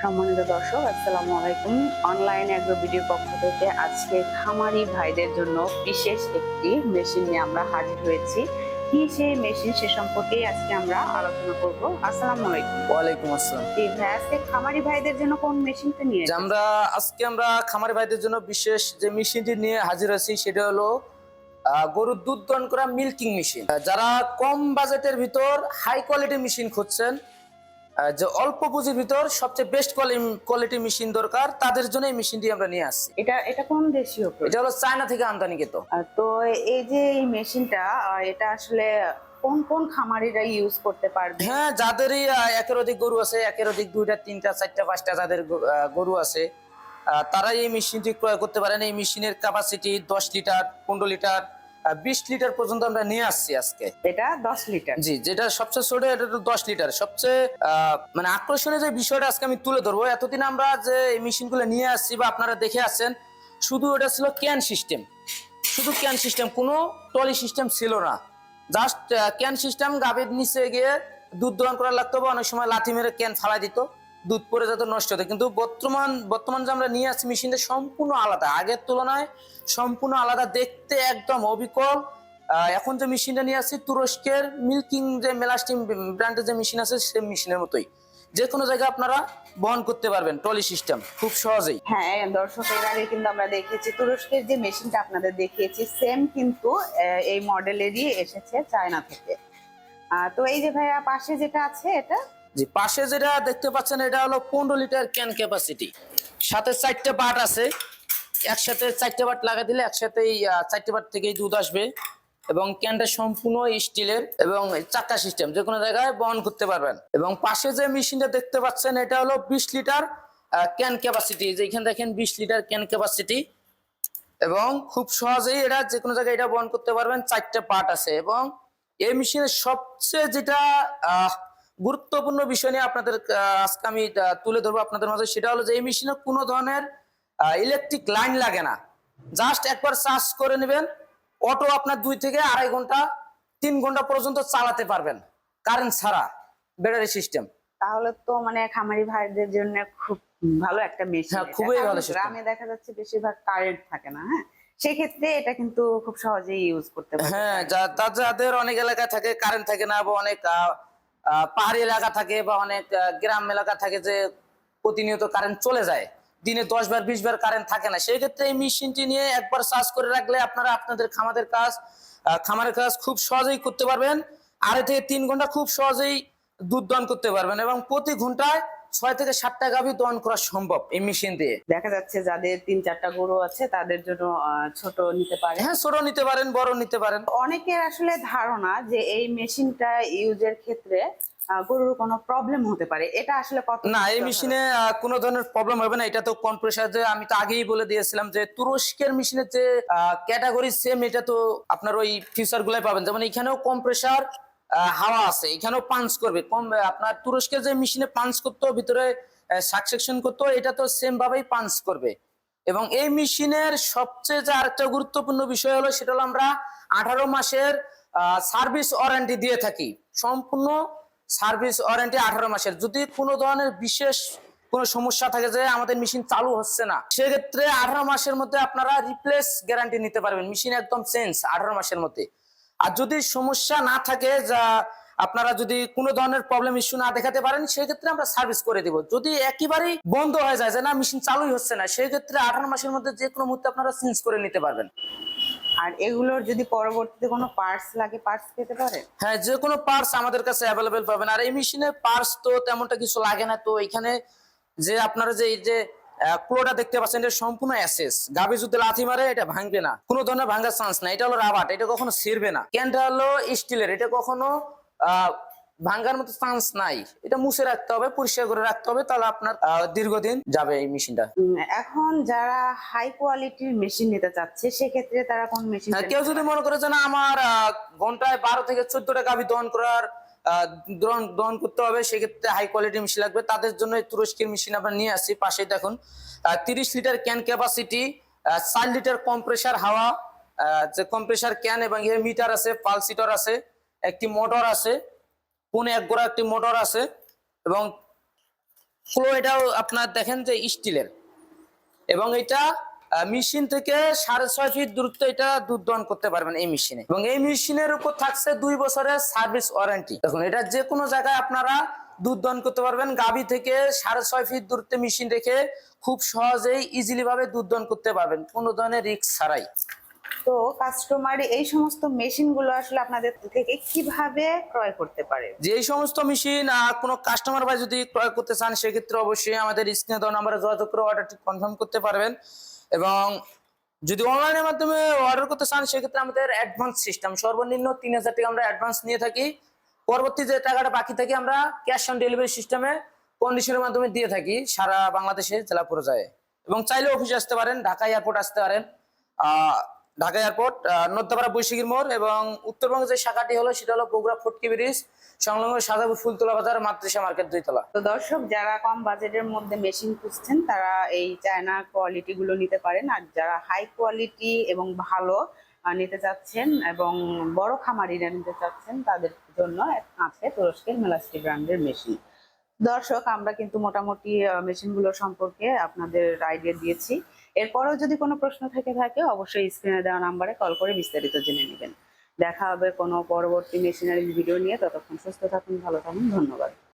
সম্মানিত দর্শক, আসসালামু আলাইকুম। অনলাইন এগ্রো ভিডিও পক্ষ থেকে আজকে খামারি ভাইদের জন্য বিশেষ একটি মেশিন নিয়ে আমরা হাজির হয়েছি। কি সেই মেশিন, সে সম্পর্কেই আজকে আমরা আলোচনা করব। আসসালামু আলাইকুম। ওয়ালাইকুম আসসালাম। জি ভাই, আজকে খামারি ভাইদের জন্য কোন মেশিনটা নিয়ে এসেছেন? আমরা খামারি ভাইদের জন্য বিশেষ যে মেশিনটি নিয়ে হাজির আছি সেটা হলো গরুর দুধ দহন করা মিল্কিং মেশিন। যারা কম বাজেটের ভিতর হাই কোয়ালিটি মেশিন খুঁজছেন, যে অল্প পুঁজির ভিতর সবচেয়ে বেস্ট কোয়ালিটি মেশিন দরকার, তাদের জন্য এই মেশিনটি আমরা নিয়ে আসছি। এটা কোন দেশীয় এটা প্রোডাক্ট? হলো চায়না থেকে আমদানিকৃত। তো এই যে এই মেশিনটা, এটা আসলে কোন কোন খামারিরা ইউজ করতে পারবে? হ্যাঁ, যাদেরই একের অধিক গরু আছে, একের অধিক 2টা 3টা 4টা 5টা যাদের গরু আছে, তারা এই মেশিনটি ক্রয় করতে পারেন। এই মেশিনের ক্যাপাসিটি 10 লিটার, 15 লিটার, 20 লিটার পর্যন্ত আমরা নিয়ে আসছি আজকে। এটা 10 লিটার। জি, যেটা সবচেয়ে ছোট এটা তো 10 লিটার। সবচেয়ে মানে আকর্ষণীয় যে বিষয়টা আজকে আমি তুলে ধরবো, এতদিন আমরা যে এই মেশিনগুলো নিয়ে আসছি বা আপনারা দেখে আসছেন, শুধু এটা ছিল ক্যান সিস্টেম, শুধু ক্যান সিস্টেম, কোনো ট্রলি সিস্টেম ছিল না। জাস্ট ক্যান সিস্টেম, গাভীর নিচে গিয়ে দুধ দহন করা লাগতো বা অনেক সময় লাথি মেরে ক্যান ফালাই দিত, দুধ পরে যেত, নষ্ট হতো। কিন্তু বর্তমান যে আমরা নিয়ে আসছি মেশিনটা সম্পূর্ণ আলাদা, আগের তুলনায় সম্পূর্ণ আলাদা, দেখতে একদম অবিকল। এখন যে মেশিনটা নিয়ে আসছি তুরস্কের মিল্কিং যে মেলাস্টিম ব্র্যান্ডের যে মেশিন আছে সেই মেশিনের মতোই, যে কোনো জায়গায় আপনারা বহন করতে পারবেন, ট্রলি সিস্টেম, খুব সহজেই। হ্যাঁ দর্শক, এর আগে কিন্তু আমরা দেখেছি তুরস্কের যে মেশিনটা আপনাদের দেখিয়েছি, সেম কিন্তু এই মডেলেরই এসেছে চায়না থেকে। তো এই যে ভাইয়া পাশে যেটা আছে এটা? জি, পাশে যেটা দেখতে পাচ্ছেন এটা হলো 15 লিটার ক্যান ক্যাপাসিটি, সাথে 4টে বাট আছে। একসাথে 4টে বাট লাগা দিলে একসাথেই 4টে বাট থেকেই দুধ আসবে। এবং ক্যানটা সম্পূর্ণ স্টিলের এবং চাকা সিস্টেম, যে কোনো জায়গায় বহন করতে পারবেন। এবং পাশে যে মেশিনটা দেখতে পাচ্ছেন এটা হলো 20 লিটার ক্যান ক্যাপাসিটি, যেখানে দেখেন 20 লিটার ক্যান ক্যাপাসিটি। এবং খুব সহজেই এটা যে কোনো জায়গায় এটা বহন করতে পারবেন, 4টে পার্ট আছে। এবং এই মেশিনের সবচেয়ে যেটা গুরুত্বপূর্ণ বিষয় নিয়ে আপনাদের আজকে আমি তুলে ধরবো আপনাদের মাঝে, সেটা হলো যে এই মেশিনে কোনো ধরনের ইলেকট্রিক লাইন লাগে না। জাস্ট একবার চার্জ করে নেবেন, অটো আপনার 2 থেকে 2.5 ঘন্টা 3 ঘন্টা পর্যন্ত চালাতে পারবেন, কারেন্ট ছাড়া, ব্যাটারি সিস্টেম। তাহলে তো মানে খামারি ভাইদের জন্য খুব ভালো একটা মেশিন। হ্যাঁ, খুবই ভালো সিস্টেম। গ্রামে দেখা যাচ্ছে বেশিরভাগ কারেন্ট থাকে না। হ্যাঁ, সেক্ষেত্রে এটা কিন্তু খুব সহজেই ইউজ করতে পারবে। হ্যাঁ, যাদের অনেক এলাকায় থাকে কারেন্ট থাকে না, বা অনেক পাহাড়ি এলাকা থাকে, বা অনেক গ্রাম এলাকা থাকে যে প্রতিনিয়ত কারেন্ট চলে যায়, দিনে 10 বার 20 বার কারেন্ট থাকে না, সেই ক্ষেত্রে এই মেশিনটি নিয়ে একবার চার্জ করে রাখলে আপনারা আপনাদের খামারের কাজ খুব সহজেই করতে পারবেন। 2.5 থেকে 3 ঘন্টা খুব সহজেই দুধ দহন করতে পারবেন। এবং প্রতি ঘন্টায় 6 থেকে 7টা গাভী দহন করা সম্ভব এই মেশিন দিয়ে। দেখা যাচ্ছে যাদের 3-4টা গরু আছে তাদের জন্য ছোট নিতে পারে। হ্যাঁ, ছোট নিতে পারেন, বড় নিতে পারেন। অনেকের আসলে ধারণা যে এই মেশিনটা ইউজের ক্ষেত্রে গরুর কোনো প্রবলেম হতে পারে, এটা আসলে কত? না, এই মেশিনে কোনো ধরনের প্রবলেম হবে না। এটা তো কম্প্রেসার, যে আমি তো আগেই বলে দিয়েছিলাম যে তুরস্কের মেশিনের যে ক্যাটাগরি সেম, এটা তো আপনার ওই ফিচার গুলাই পাবেন। যেমন এখানেও কম্প্রেসার হাওয়া আছে, এখানেও পাঞ্চ করবে কম। আপনার তুরস্কের যে মেশিনে পাঞ্চ করতো, ভিতরে সাকসেকশন করতো, এটা তো সেম ভাবেই পাঞ্চ করবে। এবং এই মেশিনের সবচেয়ে যে আরেকটা গুরুত্বপূর্ণ বিষয় হলো, সেটা হলো আমরা 18 মাসের সার্ভিস ওয়ারেন্টি দিয়ে থাকি। সম্পূর্ণ সার্ভিস ওয়ারেন্টি 18 মাসের। যদি কোনো ধরনের বিশেষ কোনো সমস্যা থাকে যে আমাদের মেশিন চালু হচ্ছে না, সেক্ষেত্রে 18 মাসের মধ্যে আপনারা রিপ্লেস গ্যারান্টি নিতে পারবেন, মেশিন একদম চেঞ্জ 18 মাসের মধ্যে। আর যদি সমস্যা না থাকে, যা আপনারা যদি কোনো ধরনের প্রবলেম ইস্যু না দেখাতে পারেন, সেক্ষেত্রে আমরা সার্ভিস করে দিব। যদি একেবারেই বন্ধ হয়ে যায় যে না মেশিন চালুই হচ্ছে না, সেক্ষেত্রে 18 মাসের মধ্যে যে কোনো মুহূর্তে আপনারা চেঞ্জ করে নিতে পারবেন। আর এগুলোর যদি পরবর্তীতে কোনো পার্টস লাগে, পার্টস পেতে পারে? হ্যাঁ, যে কোনো পার্টস আমাদের কাছে অ্যাভেলেবেল পাবেন। আর এই মেশিনে পার্টস তো তেমনটা কিছু লাগে না। তো এখানে যে আপনারা যে এই যে ক্লোটা দেখতে পাচ্ছেন, এটা সম্পূর্ণ অ্যাসেস। গাভী যদি লাথি মারে এটা ভাঙবে না, কোনো ধরনের ভাঙার চান্স না। এটা হলো রাবার, এটা কখনো ছিঁড়বে না। ক্যানটা হলো স্টিলের, এটা কখনো ভাঙার মতো চান্স নাই। এটা মুছে রাখতে হবে, পরিষ্কার করে রাখতে হবে, তাহলে আপনার দীর্ঘদিন যাবে এই মেশিনটা। এখন যারা হাই কোয়ালিটির মেশিন নিতে চাচ্ছে, সেক্ষেত্রে তারা কোন মেশিন? কেউ যদি মনে করে যে না আমার ঘন্টায় 12 থেকে 14টা গাভী দহন করতে হবে, সেক্ষেত্রে হাই কোয়ালিটি মেশিন লাগবে, তাদের জন্য এই তুরস্কের মেশিন আমরা নিয়ে আসছি। পাশে দেখুন 30 litre can capacity, 4 litre compressor হাওয়া, যে কম্প্রেসার ক্যান, এবং এর মিটার আছে, পালস হিটার আছে, একটি মোটর আছে, 1.5 গোড়া একটি মোটর আছে। এবং ফ্লো এটাও আপনার দেখেন যে স্টিলের, এবং এটা মেশিন থেকে 6.5 ফিট দূরত্ব এটা দুধ দহন করতে পারবেন এই মেশিনে। এবং এই মেশিনের উপর থাকছে 2 বছরের সার্ভিস ওয়ারেন্টি। দেখুন এটা যে কোনো জায়গায় আপনারা দুধ দহন করতে পারবেন। গাভী থেকে 6.5 ফিট দূরত্বে মেশিন রেখে খুব সহজেই ইজিলি ভাবে দুধ দহন করতে পারবেন কোনো ধরনের রিস্ক ছাড়াই। তো কাস্টমার এই সমস্ত মেশিন গুলো আসলে আপনাদের থেকে কিভাবে ক্রয় করতে পারে? যে এই সমস্ত মেশিন কোনো কাস্টমার ভাই যদি ক্রয় করতে চান সেক্ষেত্রে অবশ্যই আমাদের স্ক্রিনে দেওয়া নাম্বারে যোগাযোগ করে অর্ডারটি কনফার্ম করতে পারবেন। এবং যদি অনলাইনের মাধ্যমে অর্ডার করতে চান সেক্ষেত্রে আমাদের অ্যাডভান্স সিস্টেম, সর্বনিম্ন 3000 টাকা আমরা অ্যাডভান্স নিয়ে থাকি। পরবর্তী যে টাকাটা বাকি থাকে আমরা ক্যাশ অন ডেলিভারি সিস্টেমে কন্ডিশনের মাধ্যমে দিয়ে থাকি সারা বাংলাদেশে জেলা পর্যায়ে। এবং চাইলে অফিসে আসতে পারেন, ঢাকা এয়ারপোর্ট আসতে পারেন। ঢাকা এয়ারপোর্ট, নর্দাপাড়া বৈশাখীর মোড়, এবং উত্তরবঙ্গের যে শাখাটি হলো সেটা হলো বগুড়া ফটকি ব্রিজ সংলগ্ন সাজাপুর ফুলতলা বাজার মাতৃষা মার্কেট 2 তলা। তো দর্শক, যারা কম বাজেটের মধ্যে মেশিন খুঁজছেন তারা এই চায়না কোয়ালিটি গুলো নিতে পারেন। আর যারা হাই কোয়ালিটি এবং ভালো নিতে চাচ্ছেন এবং বড় খামারিরা নিতে চাচ্ছেন তাদের জন্য আছে তুরস্কের মেলাস্টি ব্র্যান্ডের মেশিন। দর্শক, আমরা কিন্তু মোটামুটি মেশিনগুলো সম্পর্কে আপনাদের আইডিয়া দিয়েছি। এরপরেও যদি কোনো প্রশ্ন থেকে থাকে অবশ্যই স্ক্রিনে দেওয়া নাম্বারে কল করে বিস্তারিত জেনে নেবেন। দেখা হবে কোনো পরবর্তী মেশিনারি ভিডিও নিয়ে। ততক্ষণ সুস্থ থাকুন, ভালো থাকুন, ধন্যবাদ।